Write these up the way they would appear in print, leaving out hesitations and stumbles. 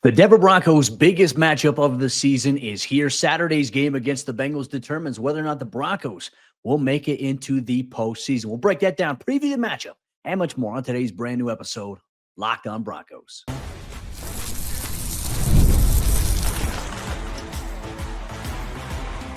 The Denver Broncos' biggest matchup of the season is here. Saturday's game against the Bengals determines whether or not the Broncos will make it into the postseason. We'll break that down, preview the matchup, and much more on today's brand new episode, Locked On Broncos.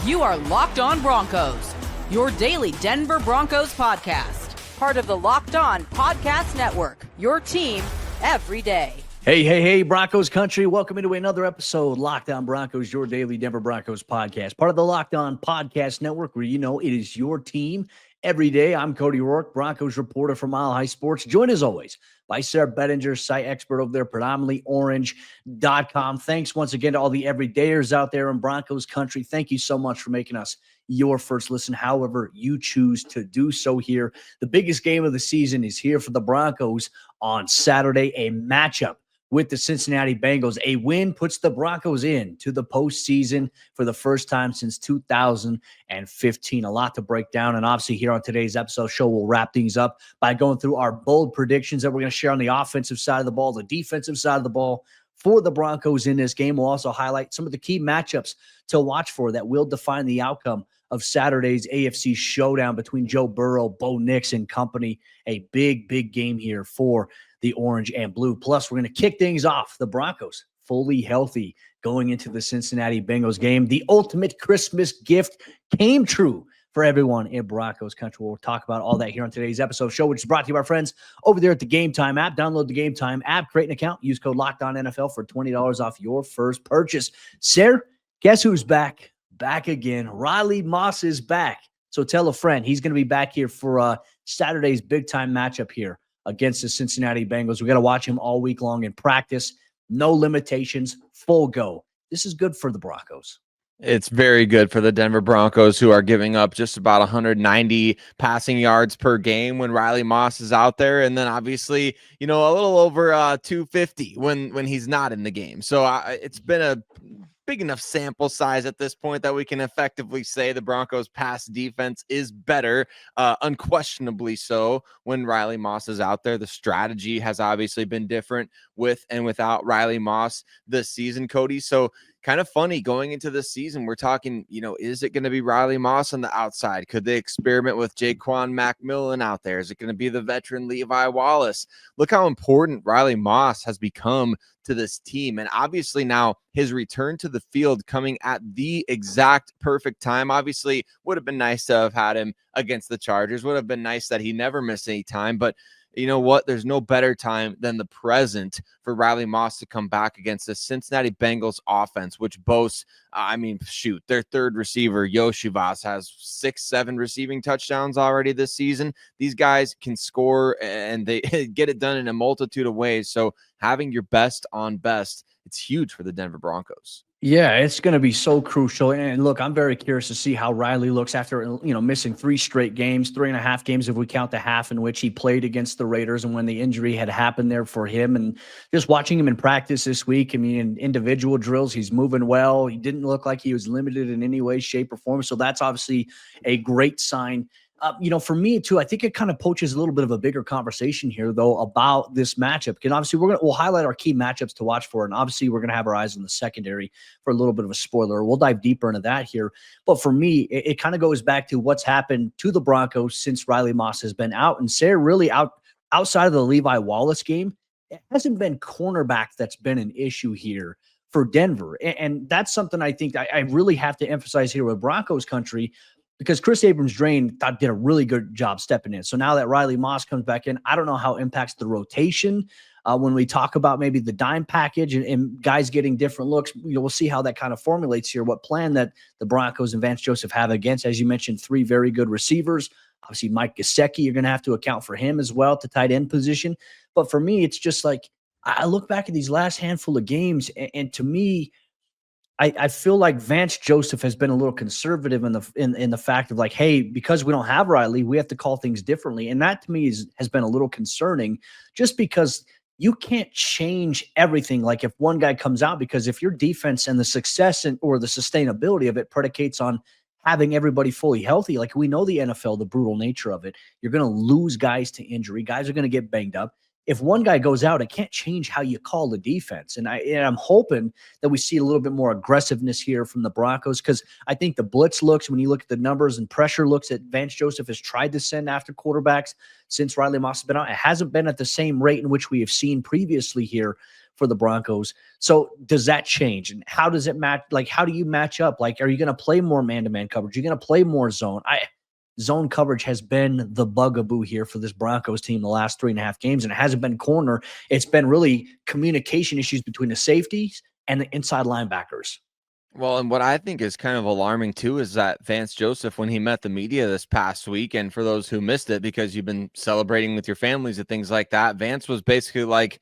You are Locked On Broncos, your daily Denver Broncos podcast. Part of the Locked On Podcast Network, your team every day. Hey, Broncos Country. Welcome into another episode, Locked On Broncos, your daily Denver Broncos podcast. Part of the Locked On Podcast Network, where you know it is your team every day. I'm Cody Roark, Broncos reporter for Mile High Sports. Joined as always by Sayre Bedinger, site expert over there, predominantlyorange.com. Thanks once again to all the everydayers out there in Broncos Country. Thank you so much for making us your first listen, however you choose to do so here. The biggest game of the season is here for the Broncos on Saturday, a matchup with the Cincinnati Bengals. A win puts the Broncos in to the postseason for the first time since 2015. A lot to break down. And obviously here on today's episode show, we'll wrap things up by going through our bold predictions that we're going to share on the offensive side of the ball, the defensive side of the ball for the Broncos in this game. We'll also highlight some of the key matchups to watch for that will define the outcome of Saturday's AFC showdown between Joe Burrow, Bo Nix, and company. A big game here for the orange and blue. Plus, we're going to kick things off. The Broncos fully healthy going into the Cincinnati Bengals game. The ultimate Christmas gift came true for everyone in Broncos Country. We'll talk about all that here on today's episode show, which is brought to you by our friends over there at the Game Time app. Download the Game Time app, create an account, use code LOCKEDONNFL for $20 off your first purchase. Sayre, guess who's back? Back again. Riley Moss is back. So tell a friend. He's going to be back here for Saturday's big-time matchup here against the Cincinnati Bengals. We got to watch him all week long in practice. No limitations, full go. This is good for the Broncos. It's very good for the Denver Broncos, who are giving up just about 190 passing yards per game when Riley Moss is out there. And then obviously, a little over 250 when he's not in the game. So it's been a big enough sample size at this point that we can effectively say the Broncos pass defense is better, unquestionably so, when Riley Moss is out there. The strategy has obviously been different with and without Riley Moss this season, Cody. So kind of funny going into this season. We're talking, is it going to be Riley Moss on the outside? Could they experiment with Jaquan McMillan out there? Is it going to be the veteran Levi Wallace? Look how important Riley Moss has become to this team. And obviously now his return to the field coming at the exact perfect time. Obviously would have been nice to have had him against the Chargers. Would have been nice that he never missed any time. But you know what? There's no better time than the present for Riley Moss to come back against the Cincinnati Bengals offense, which boasts, their third receiver, Yoshivas, has 6-7 receiving touchdowns already this season. These guys can score and they get it done in a multitude of ways. So having your best on best, it's huge for the Denver Broncos. Yeah, it's going to be so crucial. And look, I'm very curious to see how Riley looks after, missing 3 straight games, 3.5 games if we count the half in which he played against the Raiders and when the injury had happened there for him. And just watching him in practice this week, in individual drills, he's moving well. He didn't look like he was limited in any way, shape, or form. So that's obviously a great sign. For me too, I think it kind of poaches a little bit of a bigger conversation here, though, about this matchup. And obviously, we'll highlight our key matchups to watch for, and obviously, we're going to have our eyes on the secondary for a little bit of a spoiler. We'll dive deeper into that here. But for me, it kind of goes back to what's happened to the Broncos since Riley Moss has been out, and Sayre really outside of the Levi Wallace game. It hasn't been cornerback that's been an issue here for Denver, and that's something I think I really have to emphasize here with Broncos Country. Because Chris Abrams-Draine did a really good job stepping in. So now that Riley Moss comes back in, I don't know how it impacts the rotation when we talk about maybe the dime package and guys getting different looks. We'll see how that kind of formulates here, what plan that the Broncos and Vance Joseph have against, as you mentioned, 3 very good receivers. Obviously, Mike Gesicki, you're going to have to account for him as well, to tight end position. But for me, it's just like I look back at these last handful of games, and to me, I feel like Vance Joseph has been a little conservative in the fact of like, hey, because we don't have Riley, we have to call things differently. And that to me has been a little concerning, just because you can't change everything. Like if one guy comes out, because if your defense and the success or the sustainability of it predicates on having everybody fully healthy, like we know the NFL, the brutal nature of it, you're going to lose guys to injury. Guys are going to get banged up. if one guy goes out, it can't change how you call the defense. And I'm hoping that we see a little bit more aggressiveness here from the Broncos, because I think the blitz looks, when you look at the numbers and pressure looks that Vance Joseph has tried to send after quarterbacks since Riley Moss has been out, it hasn't been at the same rate in which we have seen previously here for the Broncos. So does that change? And how does it match? Like, how do you match up? Like, are you going to play more man-to-man coverage? Are you going to play more zone? Zone coverage has been the bugaboo here for this Broncos team the last 3.5 games, and it hasn't been corner. It's been really communication issues between the safeties and the inside linebackers. Well, and what I think is kind of alarming too is that Vance Joseph, when he met the media this past week, and for those who missed it because you've been celebrating with your families and things like that, Vance was basically like,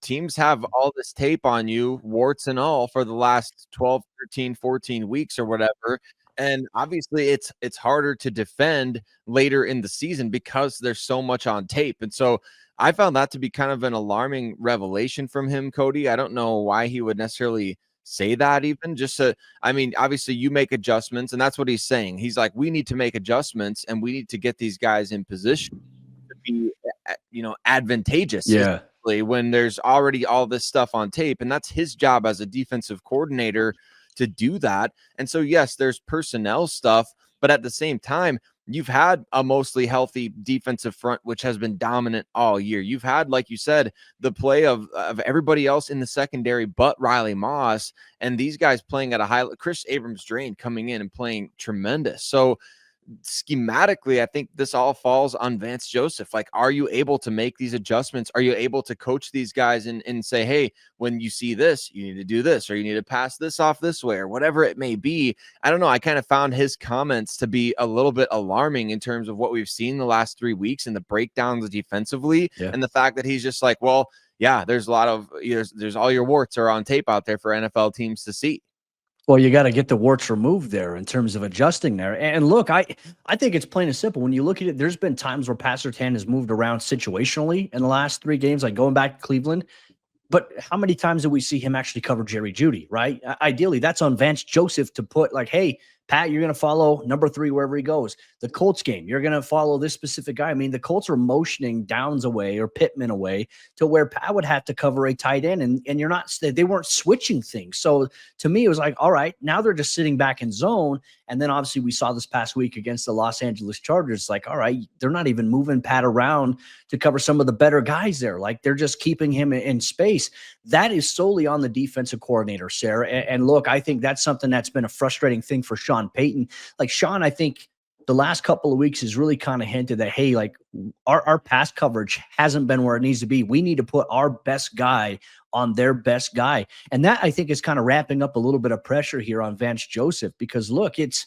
teams have all this tape on you, warts and all, for the last 12, 13, 14 weeks or whatever. And obviously it's harder to defend later in the season because there's so much on tape. And so I found that to be kind of an alarming revelation from him, Cody. I don't know why he would necessarily say that, even just to, I mean, obviously you make adjustments, and that's what he's saying. He's like, we need to make adjustments and we need to get these guys in position to be, advantageous. Yeah. When there's already all this stuff on tape. And that's his job as a defensive coordinator to do that. And so, yes, there's personnel stuff, but at the same time, you've had a mostly healthy defensive front, which has been dominant all year. You've had, like you said, the play of everybody else in the secondary but Riley Moss, and these guys playing at a high. Chris Abrams-Drain coming in and playing tremendous. So schematically, I think this all falls on Vance Joseph. Like, are you able to make these adjustments? Are you able to coach these guys and say, hey, when you see this, you need to do this, or you need to pass this off this way, or whatever it may be? I don't know. I kind of found his comments to be a little bit alarming in terms of what we've seen the last 3 weeks and the breakdowns defensively. Yeah. And the fact that he's just like, well, yeah, there's a lot of, there's all your warts are on tape out there for NFL teams to see. Well, you got to get the warts removed there in terms of adjusting there. And look, I think it's plain and simple. When you look at it, there's been times where Patrick Surtain has moved around situationally in the last 3 games, like going back to Cleveland. But how many times did we see him actually cover Jerry Jeudy, right? Ideally, that's on Vance Joseph to put like, hey, Pat, you're going to follow number 3 wherever he goes. The Colts game, you're going to follow this specific guy. I mean, the Colts are motioning Downs away or Pittman away to where Pat would have to cover a tight end, and you're not. They weren't switching things. So to me, it was like, all right, now they're just sitting back in zone. And then obviously we saw this past week against the Los Angeles Chargers, like, all right, they're not even moving Pat around to cover some of the better guys there. Like, they're just keeping him in space. That is solely on the defensive coordinator, Sayre. And look, I think that's something that's been a frustrating thing for Sean Payton. Like, Sean, I think the last couple of weeks has really kind of hinted that, hey, like, our pass coverage hasn't been where it needs to be. We need to put our best guy on their best guy. And that, I think, is kind of wrapping up a little bit of pressure here on Vance Joseph, because look, it's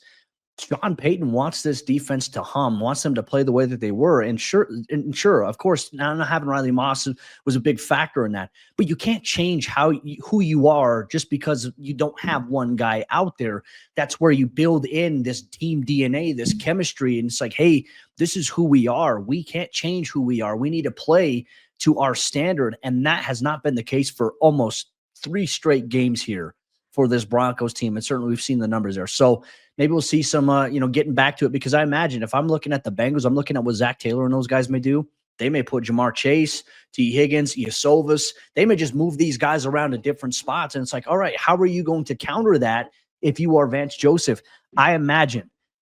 Sean Payton wants this defense to hum, wants them to play the way that they were. And sure, of course, not having Riley Moss was a big factor in that. But you can't change who you are just because you don't have one guy out there. That's where you build in this team DNA, this chemistry. And it's like, hey, this is who we are. We can't change who we are. We need to play to our standard. And that has not been the case for almost 3 straight games here for this Broncos team. And certainly we've seen the numbers there. So maybe we'll see some, getting back to it, because I imagine if I'm looking at the Bengals, I'm looking at what Zach Taylor and those guys may do. They may put Jamar Chase, T. Higgins, Iosovas. They may just move these guys around to different spots. And it's like, all right, how are you going to counter that if you are Vance Joseph? I imagine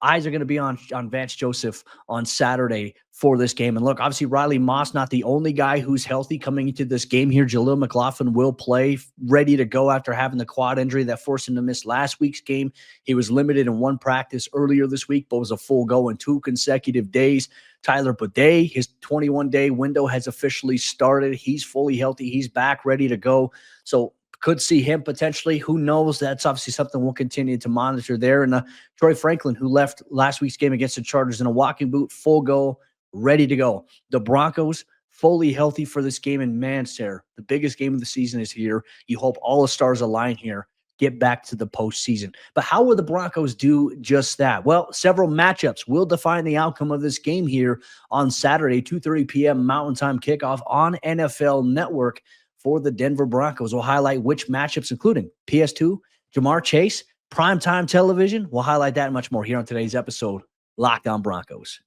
eyes are going to be on Vance Joseph on Saturday for this game. And look, obviously Riley Moss, not the only guy who's healthy coming into this game here. Jaleel McLaughlin will play, ready to go after having the quad injury that forced him to miss last week's game. He was limited in 1 practice earlier this week, but was a full go in 2 consecutive days. Tyler Bede, his 21-day window has officially started. He's fully healthy. He's back, ready to go. So could see him potentially. Who knows? That's obviously something we'll continue to monitor there. And Troy Franklin, who left last week's game against the Chargers in a walking boot, full go, ready to go. The Broncos fully healthy for this game. And man, Sayre, the biggest game of the season is here. You hope all the stars align here, get back to the postseason. But how will the Broncos do just that? Well, several matchups will define the outcome of this game here on Saturday, 2:30 p.m. Mountain Time kickoff on NFL Network. For the Denver Broncos, we'll highlight which matchups, including PS2, Jamar Chase, primetime television. We'll highlight that and much more here on today's episode, Locked On Broncos.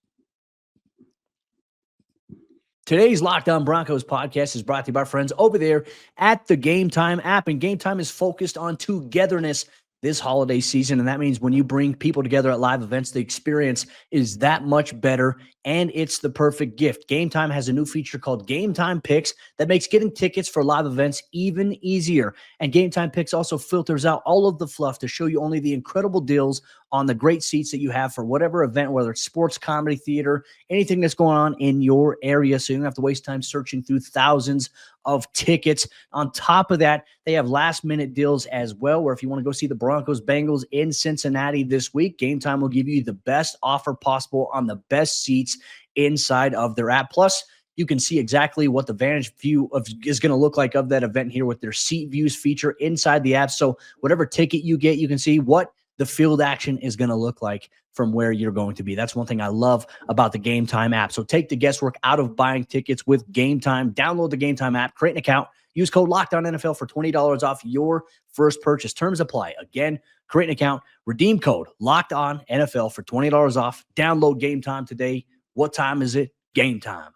Today's Locked On Broncos podcast is brought to you by our friends over there at the Game Time app. And Game Time is focused on togetherness this holiday season. And that means when you bring people together at live events, the experience is that much better. And it's the perfect gift. Game Time has a new feature called Game Time Picks that makes getting tickets for live events even easier. And Game Time Picks also filters out all of the fluff to show you only the incredible deals on the great seats that you have for whatever event, whether it's sports, comedy, theater, anything that's going on in your area. So you don't have to waste time searching through thousands of tickets. On top of that, they have last minute deals as well, where if you want to go see the Broncos Bengals in Cincinnati this week, Game Time will give you the best offer possible on the best seats inside of their app. Plus, you can see exactly what the vantage view is going to look like of that event here with their seat views feature inside the app. So whatever ticket you get, you can see what the field action is going to look like from where you're going to be. That's one thing I love about the Game Time app. So take the guesswork out of buying tickets with Game Time. Download the Game Time app, create an account, use code LOCKEDONNFL for $20 off your first purchase. Terms apply. Again, create an account, redeem code LOCKEDONNFL for $20 off. Download Game Time today. What time is it? Game time.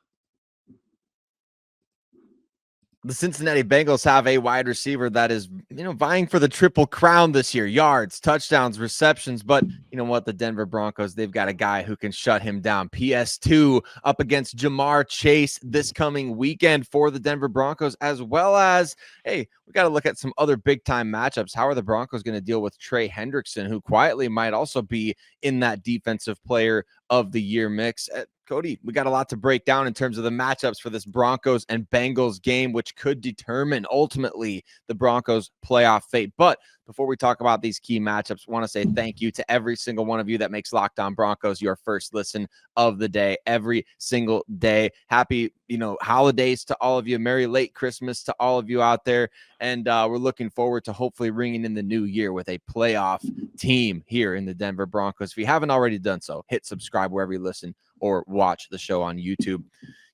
The Cincinnati Bengals have a wide receiver that is, vying for the triple crown this year: yards, touchdowns, receptions. But you know what? The Denver Broncos, they've got a guy who can shut him down. PS2 up against Ja'Marr Chase this coming weekend for the Denver Broncos, as well as, hey, we got to look at some other big-time matchups. How are the Broncos going to deal with Trey Hendrickson, who quietly might also be in that defensive player of the year mix? Cody, we got a lot to break down in terms of the matchups for this Broncos and Bengals game, which could determine ultimately the Broncos' playoff fate. But before we talk about these key matchups, I want to say thank you to every single one of you that makes Locked On Broncos your first listen of the day, every single day. Happy, holidays to all of you. Merry late Christmas to all of you out there. And we're looking forward to hopefully ringing in the new year with a playoff team here in the Denver Broncos. If you haven't already done so, hit subscribe wherever you listen or watch the show on YouTube.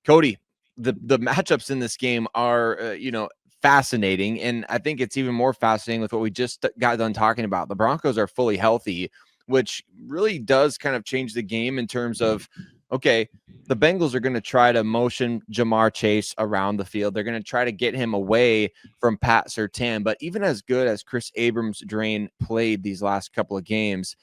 Cody, the matchups in this game are, fascinating. And I think it's even more fascinating with what we just got done talking about. The Broncos are fully healthy, which really does kind of change the game in terms of, okay, the Bengals are going to try to motion Ja'Marr Chase around the field. They're going to try to get him away from Pat Surtain. But even as good as Chris Abrams-Drain played these last couple of games,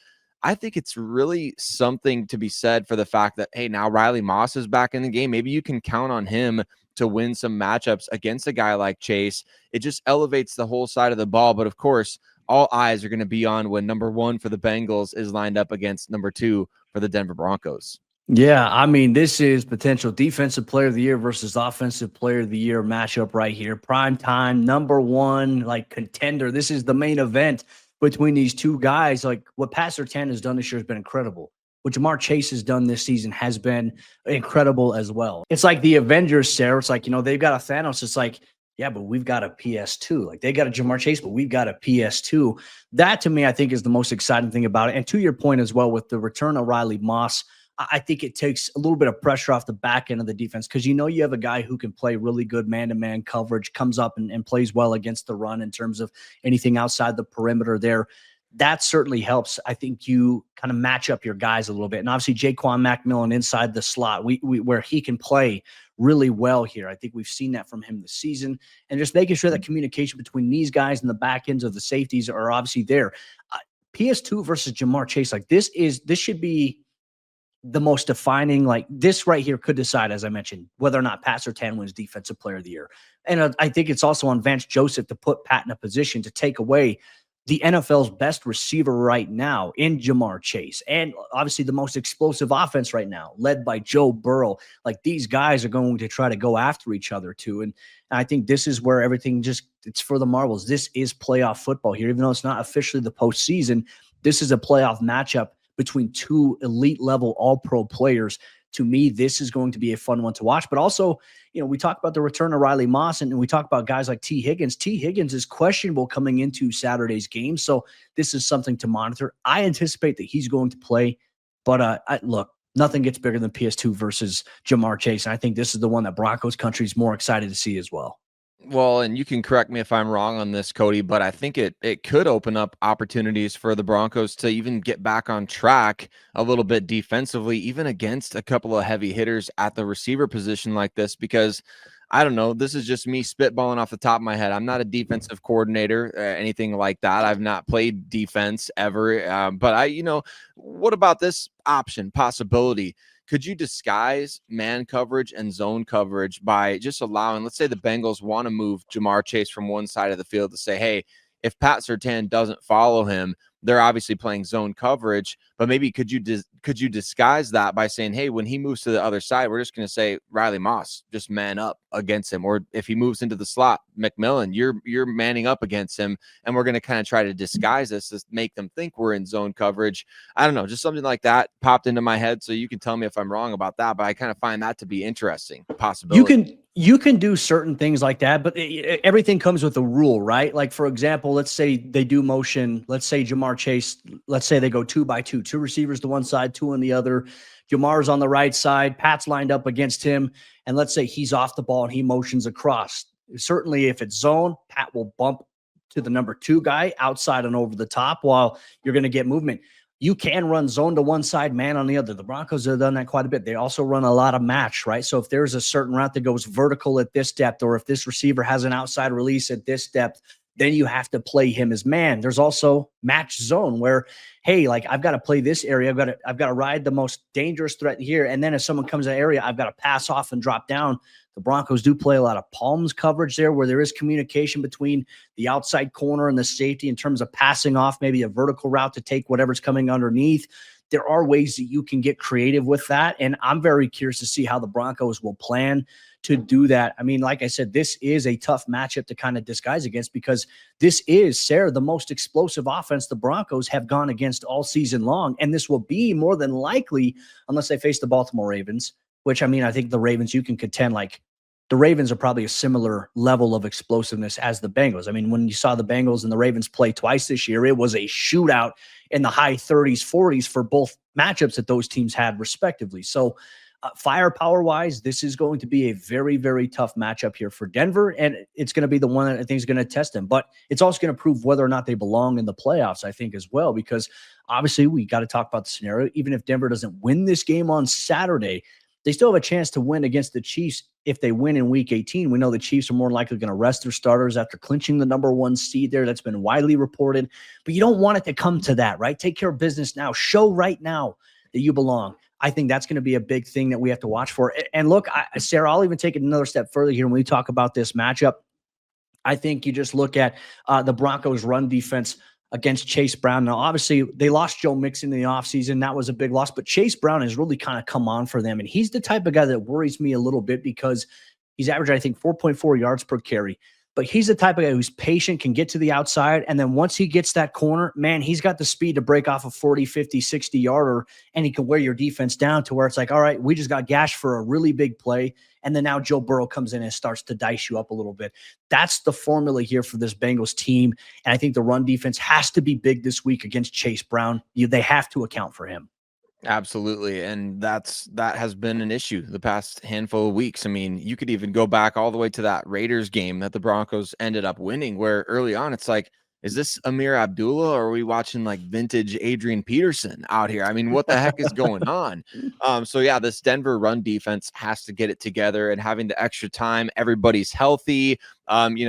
I think it's really something to be said for the fact that, hey, now Riley Moss is back in the game. Maybe you can count on him to win some matchups against a guy like Chase. It just elevates the whole side of the ball. But of course, all eyes are going to be on when number 1 for the Bengals is lined up against number 2 for the Denver Broncos. Yeah, I mean, this is potential defensive player of the year versus offensive player of the year matchup right here. Prime time, number 1, contender. This is the main event between these two guys. Like, what Pat Surtain has done this year has been incredible. What Ja'Marr Chase has done this season has been incredible as well. It's like the Avengers, Sarah. It's like, they've got a Thanos. It's like, yeah, but we've got a PS2. Like, they got a Ja'Marr Chase, but we've got a PS2. That, to me, I think is the most exciting thing about it. And to your point as well, with the return of Riley Moss, I think it takes a little bit of pressure off the back end of the defense, because you have a guy who can play really good man-to-man coverage, comes up and plays well against the run in terms of anything outside the perimeter there. That certainly helps. I think you kind of match up your guys a little bit. And obviously, Jaquan McMillan inside the slot, where he can play really well here. I think we've seen that from him this season. And just making sure that communication between these guys and the back ends of the safeties are obviously there. PS2 versus Ja'Marr Chase, this should be the most defining. This right here could decide, as I mentioned, whether or not Pat Surtain wins Defensive Player of the Year. And I think it's also on Vance Joseph to put Pat in a position to take away the NFL's best receiver right now in Ja'Marr Chase, and obviously the most explosive offense right now, led by Joe Burrow. These guys are going to try to go after each other too. And I think this is where everything it's for the marbles. This is playoff football here, even though it's not officially the postseason. This is a playoff matchup between two elite level all-pro players. To me, this is going to be a fun one to watch. But also, we talk about the return of Riley Moss, and we talk about guys like T. Higgins. T. Higgins is questionable coming into Saturday's game, so this is something to monitor. I anticipate that he's going to play, but look, nothing gets bigger than PS2 versus Ja'Marr Chase, and I think this is the one that Broncos Country is more excited to see as well. Well, and you can correct me if I'm wrong on this, Cody, but I think it could open up opportunities for the Broncos to even get back on track a little bit defensively, even against a couple of heavy hitters at the receiver position like this, because I don't know, this is just me spitballing off the top of my head. I'm not a defensive coordinator, anything like that. I've not played defense ever, but what about this option possibility? Could you disguise man coverage and zone coverage by just allowing, let's say the Bengals want to move Jamar Chase from one side of the field to say, hey, if Pat Surtain doesn't follow him, they're obviously playing zone coverage, but maybe could you disguise that by saying, hey, when he moves to the other side, we're just going to say Riley Moss, just man up against him, or if he moves into the slot, McMillan, you're manning up against him, and we're going to kind of try to disguise this to make them think we're in zone coverage. I don't know, just something like that popped into my head, so you can tell me if I'm wrong about that, but I kind of find that to be interesting possibility. You can do certain things like that, but everything comes with a rule, right? Like, for example, let's say they do motion. Let's say Jamar Chase, let's say they go 2-by-2, two receivers to one side, two on the other. Jamar's on the right side, Pat's lined up against him, and let's say he's off the ball and he motions across. Certainly, if it's zone, Pat will bump to the number 2 guy outside and over the top while you're going to get movement. You can run zone to one side, man on the other. The Broncos have done that quite a bit. They also run a lot of match, right? So if there's a certain route that goes vertical at this depth, or if this receiver has an outside release at this depth, then you have to play him as man. There's also match zone where, hey, like I've got to play this area. I've got to ride the most dangerous threat here. And then if someone comes in the area, I've got to pass off and drop down. The Broncos do play a lot of palms coverage there where there is communication between the outside corner and the safety in terms of passing off maybe a vertical route to take whatever's coming underneath. There are ways that you can get creative with that. And I'm very curious to see how the Broncos will plan to do that. I mean, like I said, this is a tough matchup to kind of disguise against because this is, Sayre, the most explosive offense the Broncos have gone against all season long. And this will be more than likely, unless they face the Baltimore Ravens, which, I mean, I think the Ravens, you can contend like the Ravens are probably a similar level of explosiveness as the Bengals. I mean, when you saw the Bengals and the Ravens play twice this year, it was a shootout in the high 30s, 40s for both matchups that those teams had respectively. So firepower-wise, this is going to be a very, very tough matchup here for Denver, and it's going to be the one that I think is going to test them. But it's also going to prove whether or not they belong in the playoffs, I think, as well, because obviously we got to talk about the scenario. Even if Denver doesn't win this game on Saturday, they still have a chance to win against the Chiefs if they win in Week 18. We know the Chiefs are more likely going to rest their starters after clinching the number 1 seed there. That's been widely reported. But you don't want it to come to that, right? Take care of business now. Show right now that you belong. I think that's going to be a big thing that we have to watch for. And look, Sayre, I'll even take it another step further here when we talk about this matchup. I think you just look at the Broncos' run defense against Chase Brown. Now, obviously, they lost Joe Mixon in the offseason. That was a big loss. But Chase Brown has really kind of come on for them. And he's the type of guy that worries me a little bit because he's averaging, I think, 4.4 yards per carry. But he's the type of guy who's patient, can get to the outside. And then once he gets that corner, man, he's got the speed to break off a 40, 50, 60-yarder, and he can wear your defense down to where it's like, all right, we just got gashed for a really big play. And then now Joe Burrow comes in and starts to dice you up a little bit. That's the formula here for this Bengals team. And I think the run defense has to be big this week against Chase Brown. They have to account for him. Absolutely. And that has been an issue the past handful of weeks. I mean, you could even go back all the way to that Raiders game that the Broncos ended up winning, where early on it's like, is this Amir Abdullah or are we watching like vintage Adrian Peterson out here? I mean, what the heck is going on? So yeah, this Denver run defense has to get it together, and having the extra time, everybody's healthy.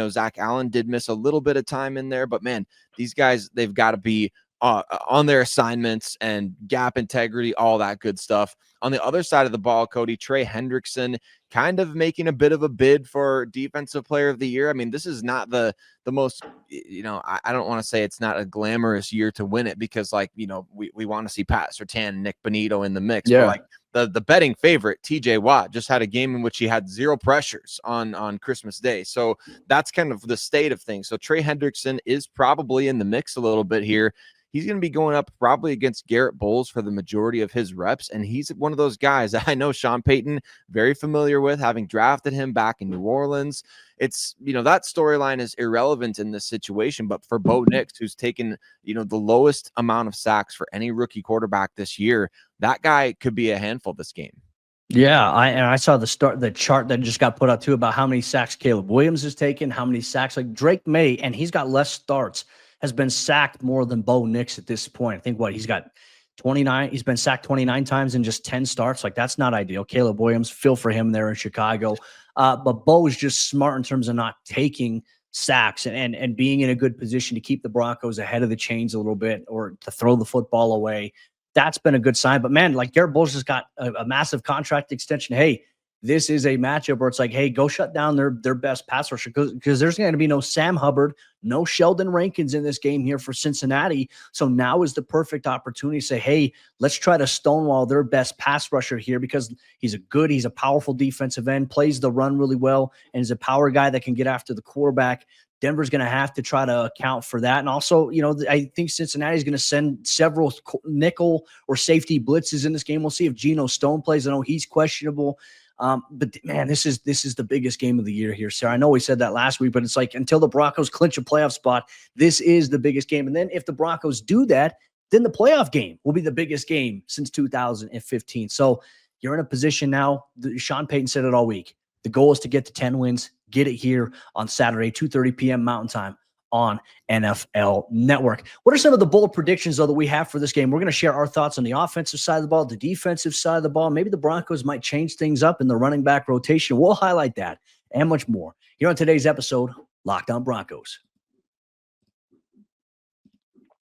Zach Allen did miss a little bit of time in there, but man, these guys, they've got to be on their assignments and gap integrity, all that good stuff. On the other side of the ball, Cody, Trey Hendrickson kind of making a bit of a bid for Defensive Player of the Year. I mean, this is not the most, I don't want to say it's not a glamorous year to win it because, like, we want to see Pat Surtain, Nik Bonitto in the mix. Yeah. But like the betting favorite, TJ Watt, just had a game in which he had 0 pressures on Christmas Day. So that's kind of the state of things. So Trey Hendrickson is probably in the mix a little bit here. He's going to be going up probably against Garrett Bowles for the majority of his reps. And he's one of those guys that I know Sean Payton very familiar with, having drafted him back in New Orleans. It's, that storyline is irrelevant in this situation, but for Bo Nix, who's taken, the lowest amount of sacks for any rookie quarterback this year, that guy could be a handful this game. Yeah, I saw the chart that just got put out too about how many sacks Caleb Williams has taken, how many sacks like Drake May, and he's got less starts, has been sacked more than Bo Nix at this point. I think he's got 29. He's been sacked 29 times in just 10 starts. Like that's not ideal. Caleb Williams, feel for him there in Chicago. But Bo is just smart in terms of not taking sacks and being in a good position to keep the Broncos ahead of the chains a little bit or to throw the football away. That's been a good sign. But man, like Garrett Bowles just got a massive contract extension. Hey, this is a matchup where it's like, hey, go shut down their best pass rusher because there's going to be no Sam Hubbard, no Sheldon Rankins in this game here for Cincinnati. So now is the perfect opportunity to say, hey, let's try to stonewall their best pass rusher here because he's a powerful defensive end, plays the run really well, and is a power guy that can get after the quarterback. Denver's going to have to try to account for that. And also, I think Cincinnati is going to send several nickel or safety blitzes in this game. We'll see if Geno Stone plays. I know he's questionable. But man, this is the biggest game of the year here, Sarah. I know we said that last week, but it's like until the Broncos clinch a playoff spot, this is the biggest game. And then if the Broncos do that, then the playoff game will be the biggest game since 2015. So you're in a position now. Sean Payton said it all week. The goal is to get to 10 wins. Get it here on Saturday, 2:30 p.m. Mountain Time on NFL Network. What are some of the bold predictions, though, that we have for this game? We're going to share our thoughts on the offensive side of the ball, the defensive side of the ball. Maybe the Broncos might change things up in the running back rotation. We'll highlight that and much more here on today's episode, Locked On Broncos.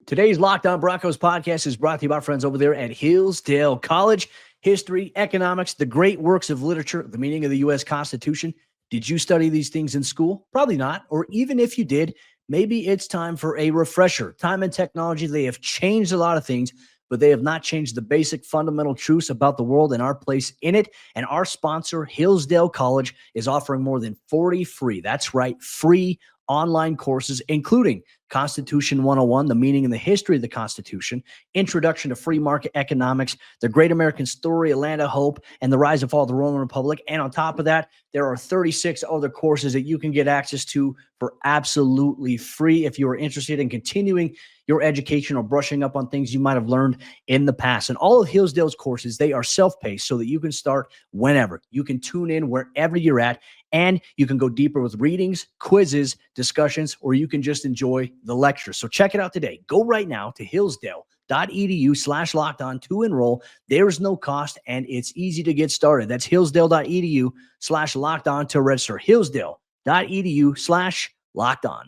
Today's Locked On Broncos podcast is brought to you by our friends over there at Hillsdale College. History, economics, the great works of literature, the meaning of the U.S. Constitution. Did you study these things in school? Probably not. Or even if you did, maybe it's time for a refresher. Time and technology, they have changed a lot of things, but they have not changed the basic fundamental truths about the world and our place in it. And our sponsor, Hillsdale College, is offering more than 40 free, that's right, free online courses, including Constitution 101, the meaning and the history of the Constitution, Introduction to Free Market Economics, The Great American Story, A Land of Hope, and the Rise and Fall of the Roman Republic. And on top of that, there are 36 other courses that you can get access to for absolutely free if you are interested in continuing your education or brushing up on things you might have learned in the past. And all of Hillsdale's courses, they are self-paced so that you can start whenever. You can tune in wherever you're at, and you can go deeper with readings, quizzes, discussions, or you can just enjoy the lectures. So check it out today. Go right now to hillsdale.edu/lockedon to enroll. There's no cost, and it's easy to get started. That's hillsdale.edu/lockedon to register. Hillsdale.edu/lockedon.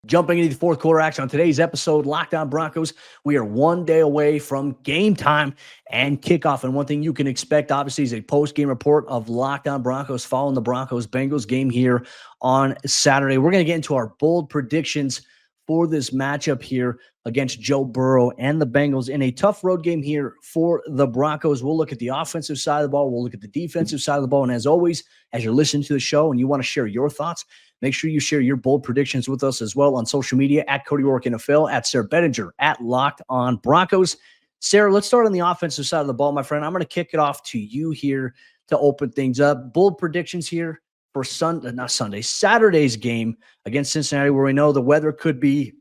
Jumping into the fourth quarter action on today's episode, Locked On Broncos. We are one day away from game time and kickoff. And one thing you can expect, obviously, is a post-game report of Locked On Broncos following the Broncos-Bengals game here on Saturday. We're going to get into our bold predictions for this matchup here against Joe Burrow and the Bengals in a tough road game here for the Broncos. We'll look at the offensive side of the ball. We'll look at the defensive side of the ball. And as always, as you're listening to the show and you want to share your thoughts, make sure you share your bold predictions with us as well on social media at Cody Roark NFL, at Sayre Bedinger, at Locked On Broncos. Sarah, let's start on the offensive side of the ball, my friend. I'm going to kick it off to you here to open things up. Bold predictions here for Saturday's game against Cincinnati, where we know the weather could be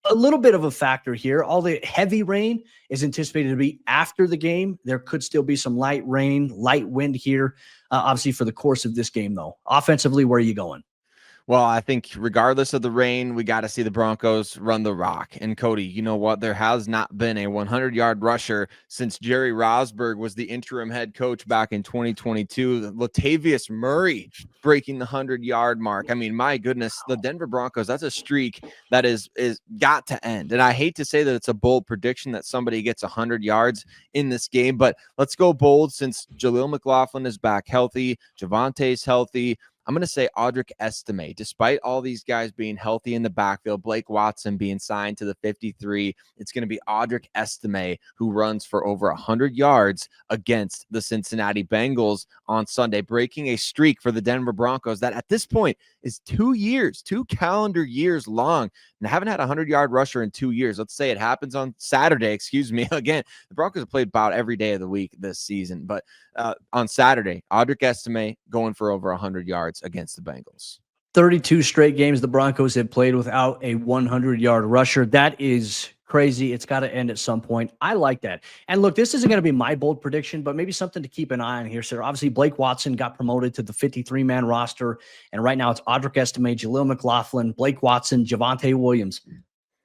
a little bit of a factor here. All the heavy rain is anticipated to be after the game. There could still be some light rain, light wind here, obviously for the course of this game, though. Offensively, where are you going? Well, I think regardless of the rain, we got to see the Broncos run the rock. And Cody, you know what? There has not been a 100-yard rusher since Jerry Rosburg was the interim head coach back in 2022. Latavius Murray breaking the 100-yard mark. I mean, my goodness, the Denver Broncos, that's a streak that is got to end. And I hate to say that it's a bold prediction that somebody gets 100 yards in this game, but let's go bold since Jaleel McLaughlin is back healthy, Javonte's healthy. I'm going to say Audric Estime. Despite all these guys being healthy in the backfield, Blake Watson being signed to the 53, it's going to be Audric Estime who runs for over 100 yards against the Cincinnati Bengals on Sunday, breaking a streak for the Denver Broncos that at this point is 2 calendar years long, and haven't had a 100-yard rusher in 2 years. Let's say it happens on Saturday, Again, the Broncos have played about every day of the week this season, but on Saturday, Audric Estime going for over 100 yards against the Bengals. 32 straight games the Broncos have played without a 100-yard rusher. That is crazy. It's got to end at some point. I like that. And look, this isn't going to be my bold prediction, but maybe something to keep an eye on here. So obviously Blake Watson got promoted to the 53-man roster. And right now it's Audric Estime, Jaleel McLaughlin, Blake Watson, Javonte Williams.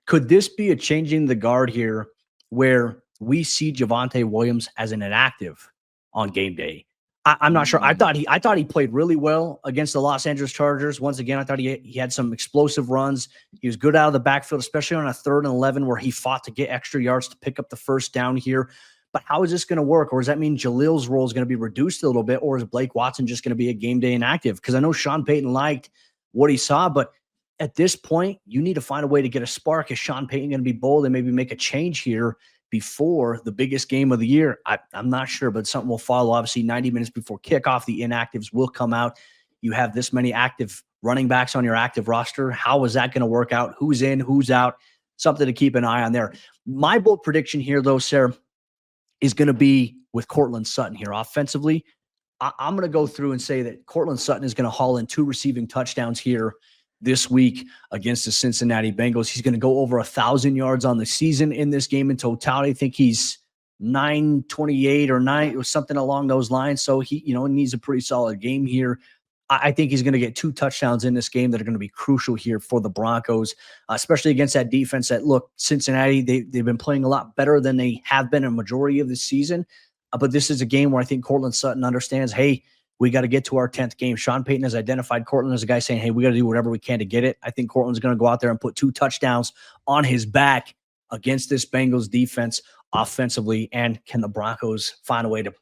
Could this be a changing the guard here where we see Javonte Williams as an inactive on game day? I'm not sure. I thought he played really well against the Los Angeles Chargers. Once again, I thought he had some explosive runs. He was good out of the backfield, especially on a 3rd and 11 where he fought to get extra yards to pick up the first down here. But how is this going to work? Or does that mean Jaleel's role is going to be reduced a little bit? Or is Blake Watson just going to be a game day inactive? Because I know Sean Payton liked what he saw, but at this point, you need to find a way to get a spark. Is Sean Payton going to be bold and maybe make a change here before the biggest game of the year? I'm not sure, but something will follow. Obviously, 90 minutes before kickoff, the inactives will come out. You have this many active running backs on your active roster. How is that going to work out? Who's in, who's out? Something to keep an eye on there. My bold prediction here, though, Sayre, is going to be with Courtland Sutton here. Offensively, I'm going to go through and say that Courtland Sutton is going to haul in 2 receiving touchdowns here this week against the Cincinnati Bengals. He's going to go over 1,000 yards on the season in this game in totality. I think he's 928 or 9 or something along those lines. So he, needs a pretty solid game here. I think he's going to get 2 touchdowns in this game that are going to be crucial here for the Broncos, especially against that defense that, look, Cincinnati, they've been playing a lot better than they have been a majority of the season. But this is a game where I think Courtland Sutton understands, hey, we got to get to our 10th game. Sean Payton has identified Courtland as a guy saying, hey, we got to do whatever we can to get it. I think Courtland's going to go out there and put 2 touchdowns on his back against this Bengals defense offensively. And can the Broncos find a way to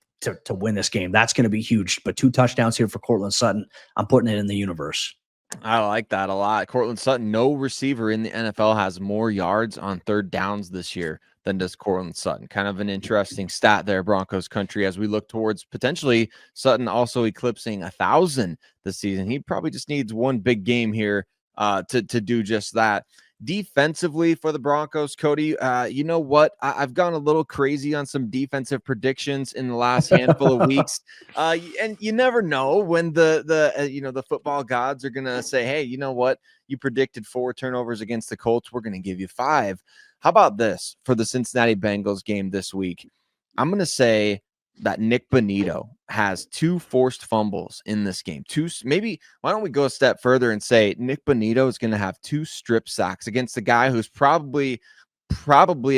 win this game? That's going to be huge. But 2 touchdowns here for Courtland Sutton. I'm putting it in the universe. I like that a lot. Courtland Sutton, no receiver in the NFL has more yards on 3rd downs this year than does Courtland Sutton. Kind of an interesting stat there, Broncos country, as we look towards potentially Sutton also eclipsing 1,000 this season. He probably just needs one big game here to do just that. Defensively for the Broncos, Cody, you know what? I've gone a little crazy on some defensive predictions in the last handful of weeks. And you never know when the football gods are going to say, hey, you know what? You predicted 4 turnovers against the Colts. We're going to give you 5. How about this for the Cincinnati Bengals game this week? I'm going to say that Nik Bonitto has 2 forced fumbles in this game. Maybe why don't we go a step further and say Nik Bonitto is going to have 2 strip sacks against the guy who's probably,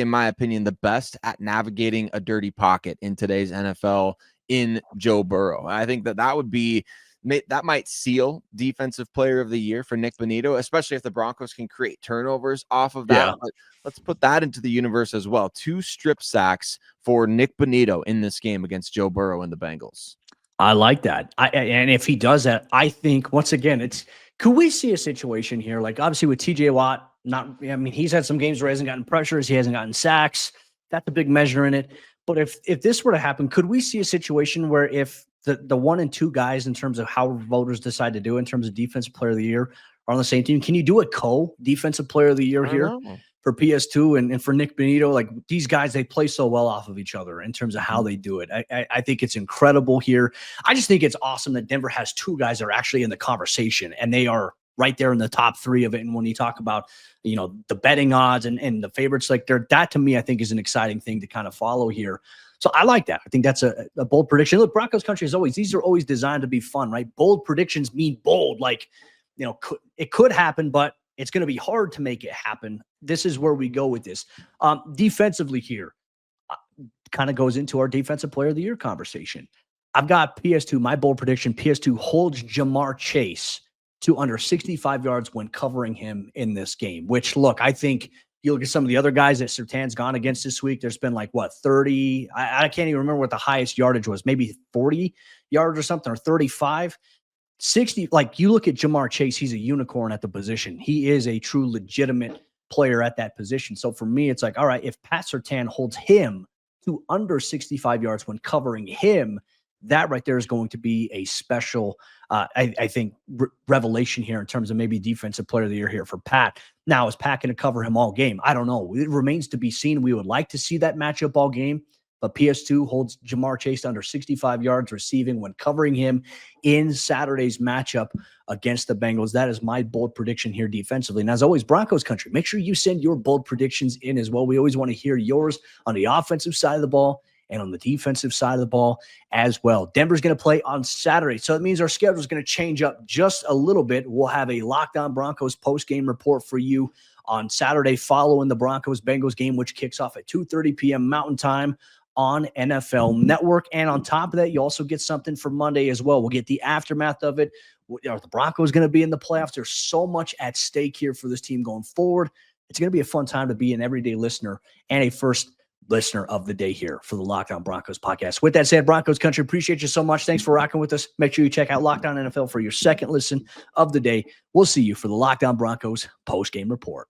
in my opinion, the best at navigating a dirty pocket in today's NFL in Joe Burrow. I think that might seal Defensive Player of the Year for Nik Bonitto, especially if the Broncos can create turnovers off of that. Yeah. But let's put that into the universe as well. 2 strip sacks for Nik Bonitto in this game against Joe Burrow and the Bengals. I like that. And if he does that, I think, once again, could we see a situation here? Like, obviously with TJ Watt, he's had some games where he hasn't gotten pressures. He hasn't gotten sacks. That's a big measure in it. But if this were to happen, could we see a situation where if the 1 and 2 guys in terms of how voters decide to do it in terms of Defensive Player of the Year are on the same team? Can you do a co-Defensive Player of the Year here for PS2 and for Nik Bonitto? Like, these guys, they play so well off of each other in terms of how they do it. I think it's incredible here. I just think it's awesome that Denver has 2 guys that are actually in the conversation, and they are right there in the top 3 of it. And when you talk about, the betting odds and the favorites, like that to me, I think is an exciting thing to kind of follow here. So I like that. I think that's a bold prediction. Look, Broncos country these are always designed to be fun, right? Bold predictions mean bold. Like, it could happen, but it's going to be hard to make it happen. This is where we go with this. Defensively here, kind of goes into our Defensive Player of the Year conversation. I've got PS2, my bold prediction, PS2 holds Jamar Chase to under 65 yards when covering him in this game, which, look, I think you look at some of the other guys that Surtain's gone against this week, there's been 30, I can't even remember what the highest yardage was, maybe 40 yards or something, or 35. 60, like, you look at Jamar Chase, he's a unicorn at the position. He is a true legitimate player at that position. So for me, it's like, all right, if Pat Surtain holds him to under 65 yards when covering him, that right there is going to be a special, I think, revelation here in terms of maybe Defensive Player of the Year here for Pat. Now, is Pat going to cover him all game? I don't know. It remains to be seen. We would like to see that matchup all game. but PS2 holds Jamar Chase under 65 yards receiving when covering him in Saturday's matchup against the Bengals. That is my bold prediction here defensively. And as always, Broncos Country, make sure you send your bold predictions in as well. We always want to hear yours on the offensive side of the ball and on the defensive side of the ball as well. Denver's going to play on Saturday, so that means our schedule is going to change up just a little bit. We'll have a Locked On Broncos post-game report for you on Saturday following the Broncos-Bengals game, which kicks off at 2:30 p.m. Mountain Time on NFL Network. And on top of that, you also get something for Monday as well. We'll get the aftermath of it. Are the Broncos going to be in the playoffs? There's so much at stake here for this team going forward. It's going to be a fun time to be an everyday listener and a first listener of the day here for the Locked On Broncos podcast. With that said, Broncos Country, appreciate you so much. Thanks for rocking with us. Make sure you check out Locked On NFL for your second listen of the day. We'll see you for the Locked On Broncos post-game report.